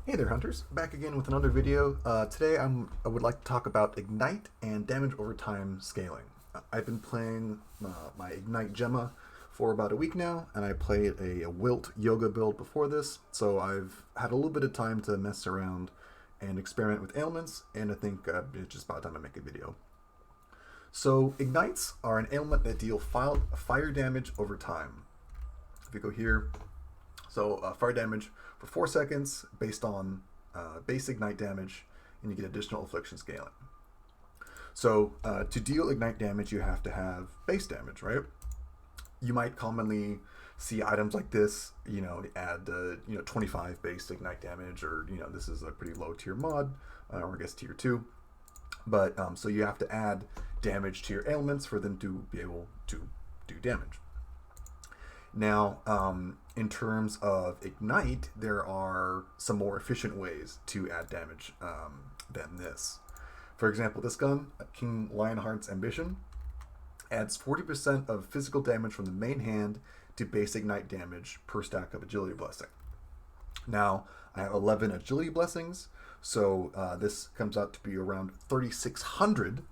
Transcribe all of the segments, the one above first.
Hey there, hunters! Back again with another video. Today I would like to talk about Ignite and damage over time scaling. I've been playing my Ignite Gemma for about a week now, and I played a Wilt Yoga build before this, so I've had a little bit of time to mess around and experiment with ailments, and I think it's just about time to make a video. So Ignites are an ailment that deal fire damage over time. If you go here, fire damage for 4 seconds based on base ignite damage, and you get additional affliction scaling. So to deal ignite damage, you have to have base damage, right? You might commonly see items like this, add 25 base ignite damage, or this is a pretty low tier mod, or I guess tier 2. But so you have to add damage to your ailments for them to be able to do damage. Now, in terms of Ignite, there are some more efficient ways to add damage than this. For example, this gun, King Lionheart's Ambition, adds 40% of physical damage from the main hand to base Ignite damage per stack of Agility Blessing. Now, I have 11 Agility Blessings, so this comes out to be around 3,600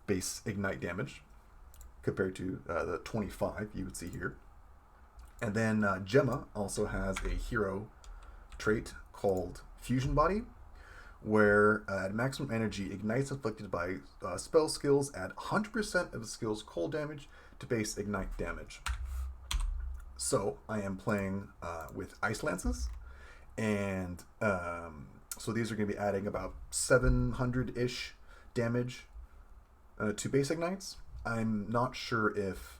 base Ignite damage compared to the 25 you would see here. And then Gemma also has a hero trait called Fusion Body, where at maximum energy, ignites inflicted by spell skills add 100% of the skill's cold damage to base ignite damage. So I am playing with Ice Lances, and so these are going to be adding about 700-ish damage to base ignites. I'm not sure if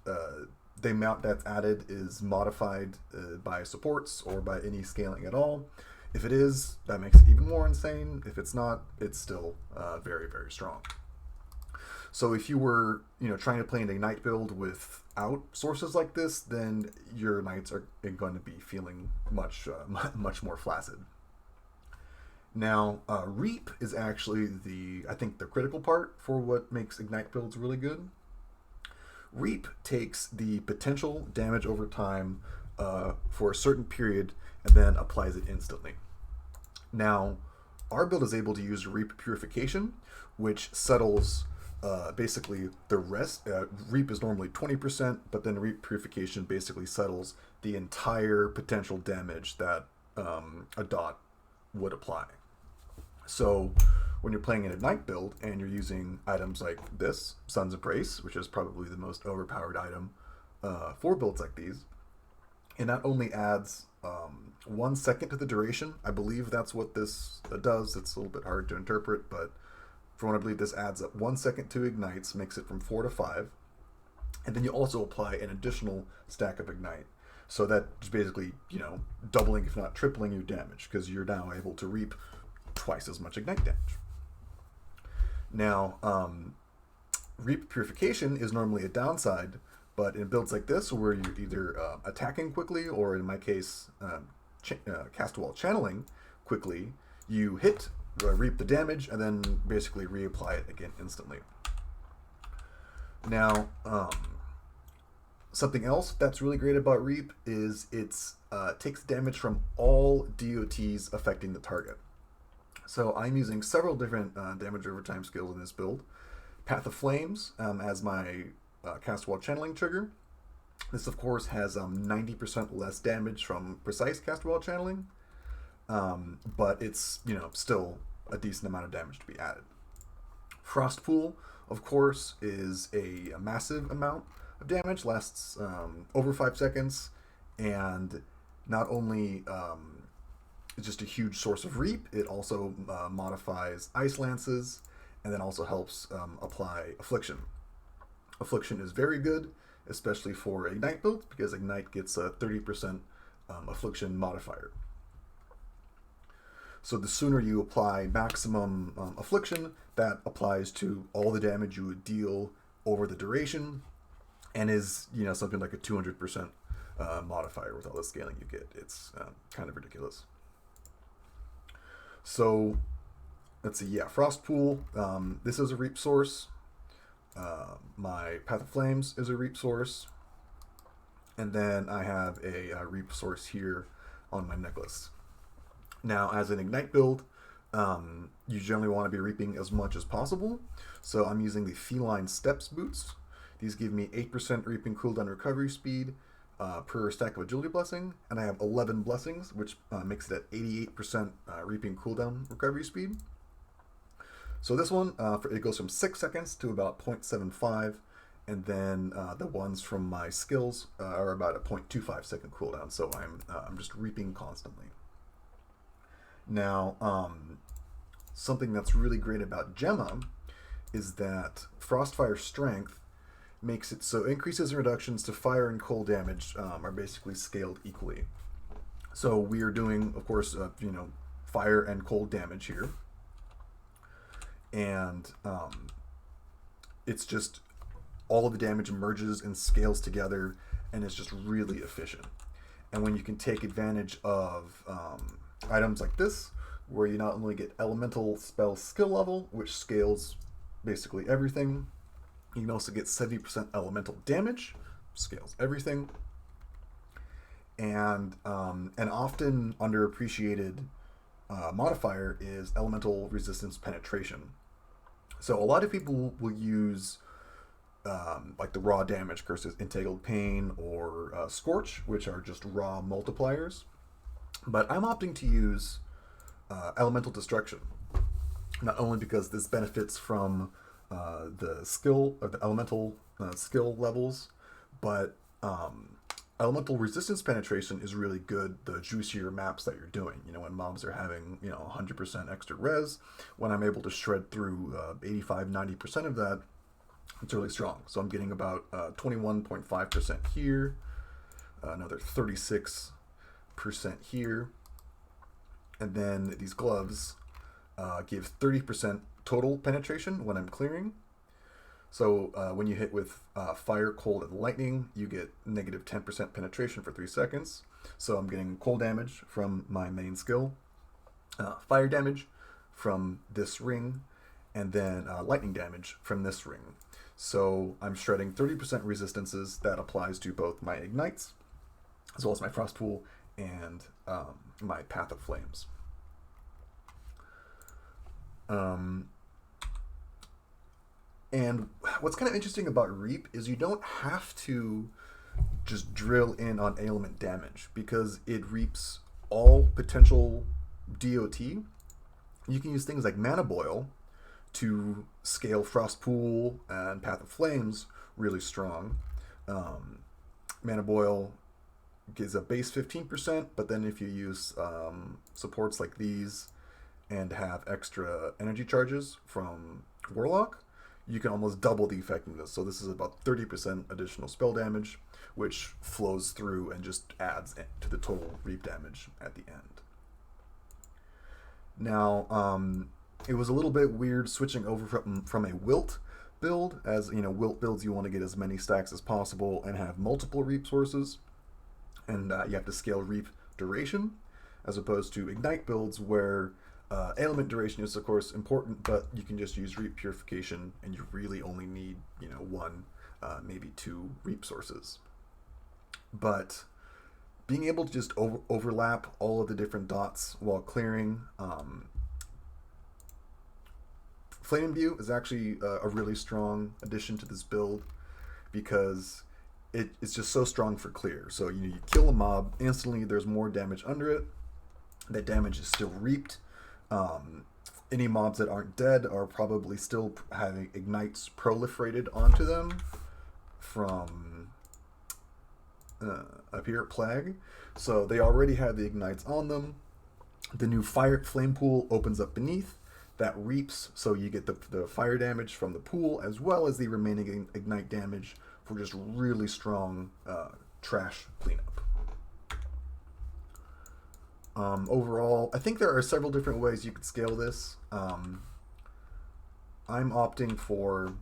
the amount that's added is modified by supports or by any scaling at all. If it is, that makes it even more insane. If it's not, it's still very, very strong. So if you were, trying to play an Ignite build without sources like this, then your Knights are going to be feeling much more flaccid. Now, Reap is actually I think the critical part for what makes Ignite builds really good. Reap takes the potential damage over time for a certain period and then applies it instantly. Now, our build is able to use Reap Purification, which settles basically the rest. Reap is normally 20%, but then Reap Purification basically settles the entire potential damage that a dot would apply. So when you're playing an Ignite build and you're using items like this, Sun's Embrace, which is probably the most overpowered item for builds like these, it not only adds 1 second to the duration. I believe that's what this does. It's a little bit hard to interpret, but from what I believe, this adds up 1 second to Ignites, makes it from 4 to 5. And then you also apply an additional stack of Ignite. So that's basically, doubling, if not tripling your damage, because you're now able to reap twice as much Ignite damage. Now, Reap Purification is normally a downside, but in builds like this, where you're either attacking quickly, or in my case, cast wall channeling quickly, you hit, reap the damage, and then basically reapply it again instantly. Now, something else that's really great about Reap is it takes damage from all DOTs affecting the target. So I'm using several different damage over time skills in this build. Path of Flames as my cast wall channeling trigger. This, of course, has 90% less damage from precise cast wall channeling, but it's still a decent amount of damage to be added. Frost Pool, of course, is a massive amount of damage, lasts over 5 seconds, and not only it's just a huge source of Reap, it also modifies Ice Lances, and then also helps apply Affliction. Affliction is very good, especially for Ignite builds, because Ignite gets a 30% Affliction modifier. So the sooner you apply maximum Affliction, that applies to all the damage you would deal over the duration, and is something like a 200% modifier with all the scaling you get. It's kind of ridiculous. So let's see, Frost Pool, this is a Reap source. My Path of Flames is a Reap source. And then I have a Reap source here on my necklace. Now, as an Ignite build, you generally want to be reaping as much as possible. So I'm using the Feline Steps boots. These give me 8% reaping cooldown recovery speed per stack of Agility Blessing, and I have 11 blessings, which makes it at 88% reaping cooldown recovery speed. So this one, it goes from 6 seconds to about 0.75, and then the ones from my skills are about a 0.25 second cooldown, so I'm just reaping constantly. Now, something that's really great about Gemma is that Frostfire Strength makes it so increases and reductions to fire and cold damage are basically scaled equally. So we are doing, of course, fire and cold damage here. And it's just all of the damage merges and scales together, and it's just really efficient. And when you can take advantage of items like this, where you not only get elemental spell skill level, which scales basically everything, you can also get 70% elemental damage, scales everything, and an often underappreciated modifier is elemental resistance penetration. So a lot of people will use like the raw damage curses, Entangled Pain or Scorch, which are just raw multipliers. But I'm opting to use Elemental Destruction, not only because this benefits from the skill or the elemental skill levels, but elemental resistance penetration is really good the juicier maps that you're doing. When mobs are having 100% extra res, when I'm able to shred through 85-90% of that, it's really strong. So I'm getting about 21.5% here, another 36% here, and then these gloves give 30% total penetration when I'm clearing. So when you hit with fire, cold, and lightning, you get negative 10% penetration for 3 seconds. So I'm getting cold damage from my main skill, fire damage from this ring, and then lightning damage from this ring. So I'm shredding 30% resistances. That applies to both my ignites, as well as my frost pool and my path of flames. And what's kind of interesting about Reap is you don't have to just drill in on ailment damage, because it reaps all potential DOT. You can use things like Mana Boil to scale Frost Pool and Path of Flames really strong. Mana Boil gives a base 15%, but then if you use supports like these and have extra energy charges from Warlock, you can almost double the effectiveness. So this is about 30% additional spell damage, which flows through and just adds to the total reap damage at the end. Now, it was a little bit weird switching over from a Wilt build, as Wilt builds you want to get as many stacks as possible and have multiple reap sources, and you have to scale reap duration, as opposed to Ignite builds where ailment duration is of course important, but you can just use reap purification and you really only need 1, maybe 2 reap sources. But being able to just overlap all of the different dots while clearing, Flame Imbue is actually a really strong addition to this build, because it's just so strong for clear. So you kill a mob, instantly there's more damage under it. That damage is still reaped. Any mobs that aren't dead are probably still having ignites proliferated onto them from up here at Plague. So they already have the ignites on them. The new flame pool opens up beneath. That reaps, so you get the fire damage from the pool as well as the remaining ignite damage for just really strong trash cleanup. Overall, I think there are several different ways you could scale this. I'm opting for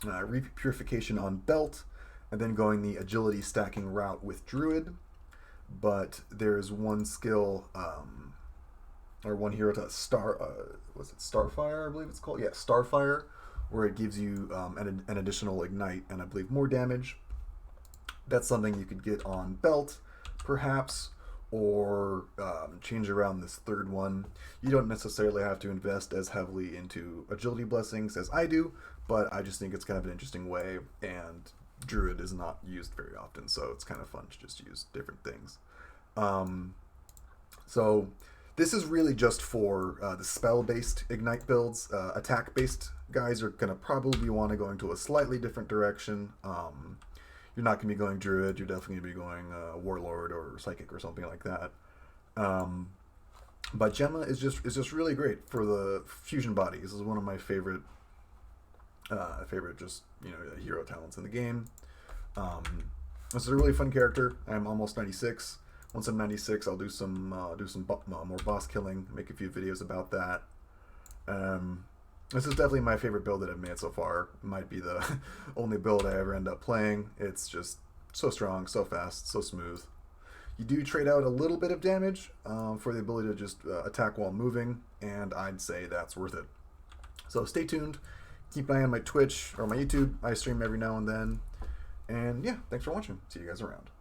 reap purification on belt, and then going the agility stacking route with Druid. But there's one skill, or one hero to Starfire, I believe it's called? Yeah, Starfire, where it gives you an additional ignite and I believe more damage. That's something you could get on belt, perhaps, or change around this third one. You don't necessarily have to invest as heavily into agility blessings as I do, but I just think it's kind of an interesting way, and Druid is not used very often, so it's kind of fun to just use different things. So this is really just for the spell-based Ignite builds. Attack-based guys are going to probably want to go into a slightly different direction. You're not going to be going Druid. You're definitely going to be going Warlord or Psychic or something like that. But Gemma is just really great for the fusion body. This is one of my favorite just hero talents in the game. This is a really fun character. I'm almost 96. Once I'm 96, I'll do some more boss killing, make a few videos about that. This is definitely my favorite build that I've made so far. It might be the only build I ever end up playing. It's just so strong, so fast, so smooth. You do trade out a little bit of damage for the ability to just attack while moving, and I'd say that's worth it. So stay tuned. Keep an eye on my Twitch or my YouTube. I stream every now and then. And yeah, thanks for watching. See you guys around.